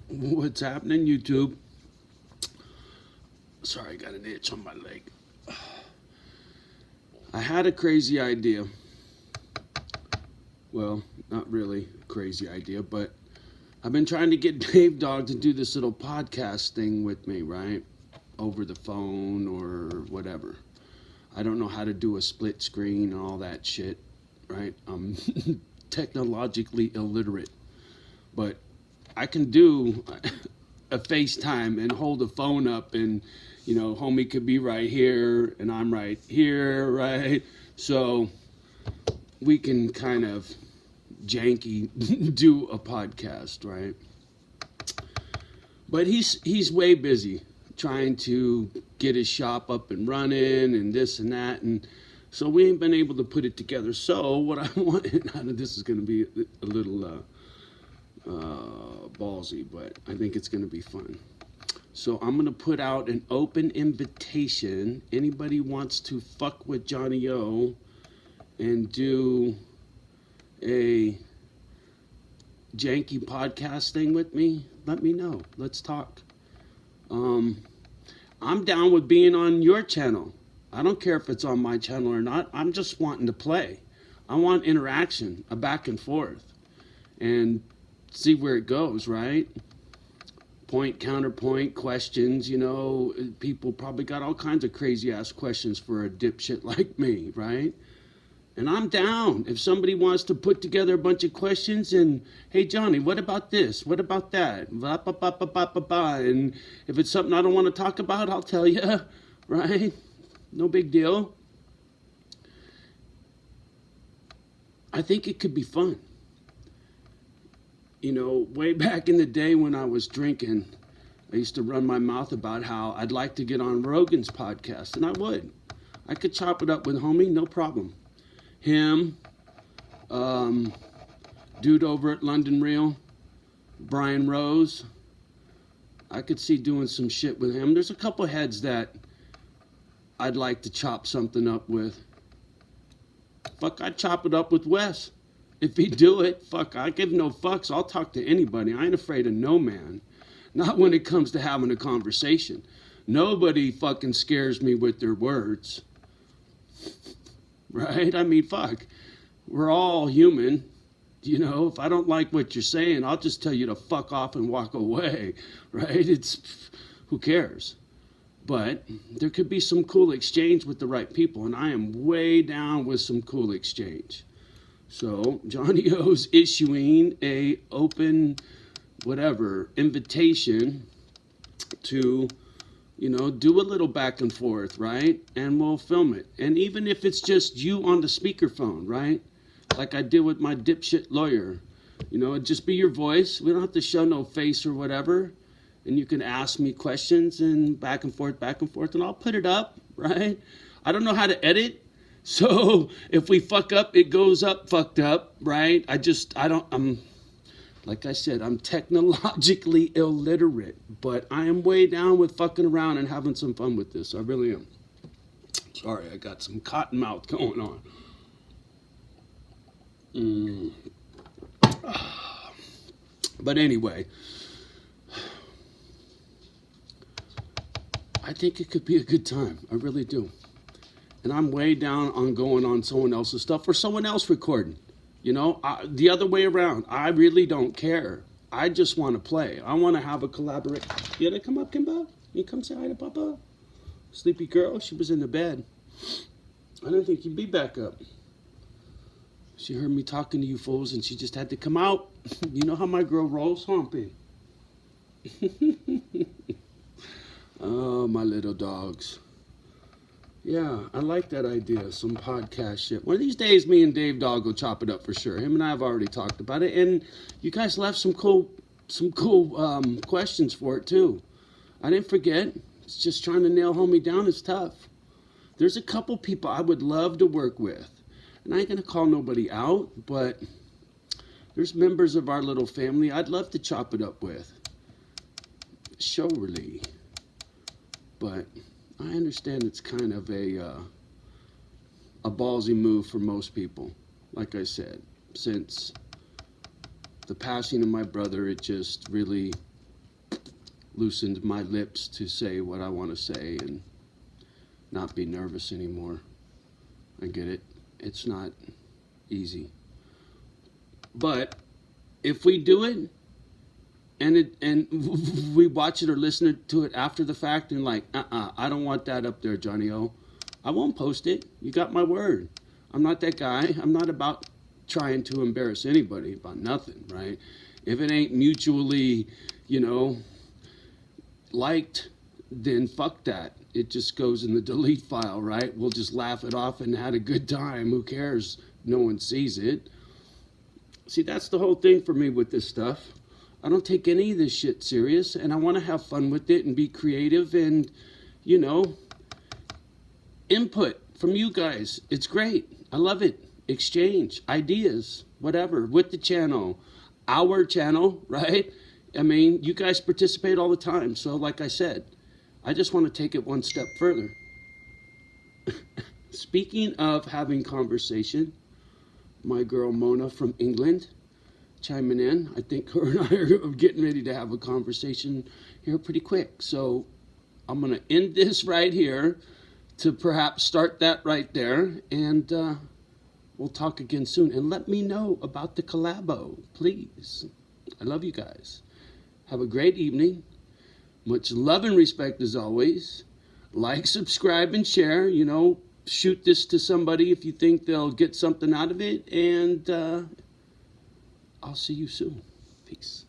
What's happening, YouTube? Sorry, I got an itch on my leg. I had a crazy idea. Well, not really a crazy idea, but I've been trying to get Dave Dog to do this little podcast thing with me, right? Over the phone or whatever. I don't know how to do a split screen and all that shit, right? I'm technologically illiterate. But I can do a FaceTime and hold the phone up and, homie could be right here and I'm right here, right? So we can kind of janky do a podcast, right? But he's way busy trying to get his shop up and running and this and that, and so we ain't been able to put it together. So what I want out of this is going to be a little ballsy, but I think it's going to be fun. So I'm going to put out an open invitation. Anybody wants to fuck with Johnny O and do a janky podcast thing with me, let me know. Let's talk. I'm down with being on your channel. I don't care if it's on my channel or not. I'm just wanting to play. I want interaction, a back and forth, and see where it goes, right? Point, counterpoint, questions, people probably got all kinds of crazy ass questions for a dipshit like me, right? And I'm down. If somebody wants to put together a bunch of questions and, hey, Johnny, what about this? What about that? Blah, blah, blah, blah, blah, blah, blah. And if it's something I don't want to talk about, I'll tell you, right? No big deal. I think it could be fun. Way back in the day when I was drinking, I used to run my mouth about how I'd like to get on Rogan's podcast, and I would. I could chop it up with homie, no problem. Him, dude over at London Real, Brian Rose. I could see doing some shit with him. There's a couple heads that I'd like to chop something up with. Fuck, I'd chop it up with Wes. If he'd do it, fuck, I give no fucks. I'll talk to anybody. I ain't afraid of no man. Not when it comes to having a conversation. Nobody fucking scares me with their words. Right? I mean, fuck. We're all human. If I don't like what you're saying, I'll just tell you to fuck off and walk away. Right? Who cares? But there could be some cool exchange with the right people, and I am way down with some cool exchange. So Johnny O's issuing a open, invitation to, do a little back and forth, right? And we'll film it. And even if it's just you on the speakerphone, right? Like I did with my dipshit lawyer. It'd just be your voice. We don't have to show no face or whatever. And you can ask me questions and back and forth, and I'll put it up, right? I don't know how to edit. So if we fuck up, it goes up fucked up, right? Like I said, I'm technologically illiterate, but I am way down with fucking around and having some fun with this. I really am. Sorry, I got some cotton mouth going on. But anyway, I think it could be a good time. I really do. And I'm way down on going on someone else's stuff or someone else recording. The other way around. I really don't care. I just want to play. I want to have a collaboration. You gotta come up, Kimba? You come say hi to Papa? Sleepy girl? She was in the bed. I don't think you'd be back up. She heard me talking to you fools and she just had to come out. You know how my girl rolls, Humpy? Oh, my little dogs. Yeah, I like that idea, some podcast shit. One of these days, me and Dave Dog will chop it up for sure. Him and I have already talked about it, and you guys left some cool questions for it too. I didn't forget. It's just trying to nail homie down is tough. There's a couple people I would love to work with, and I ain't gonna call nobody out, but there's members of our little family I'd love to chop it up with. Surely, but I understand it's kind of a ballsy move for most people. Like I said, since the passing of my brother, it just really loosened my lips to say what I want to say and not be nervous anymore. I get it. It's not easy. But if we do it and we watch it or listen to it after the fact and like, I don't want that up there, Johnny O, I won't post it. You got my word. I'm not that guy. I'm not about trying to embarrass anybody about nothing, right? If it ain't mutually, liked, then fuck that. It just goes in the delete file, right? We'll just laugh it off and had a good time. Who cares? No one sees it. See, that's the whole thing for me with this stuff. I don't take any of this shit serious, and I want to have fun with it and be creative and, input from you guys. It's great. I love it. Exchange ideas, whatever, with the channel, our channel, right? I mean, you guys participate all the time. So like I said, I just want to take it one step further. Speaking of having conversation, my girl Mona from England chiming in. I think her and I are getting ready to have a conversation here pretty quick. So I'm going to end this right here to perhaps start that right there. And we'll talk again soon. And let me know about the collabo, please. I love you guys. Have a great evening. Much love and respect as always. Like, subscribe, and share. Shoot this to somebody if you think they'll get something out of it. And I'll see you soon. Peace.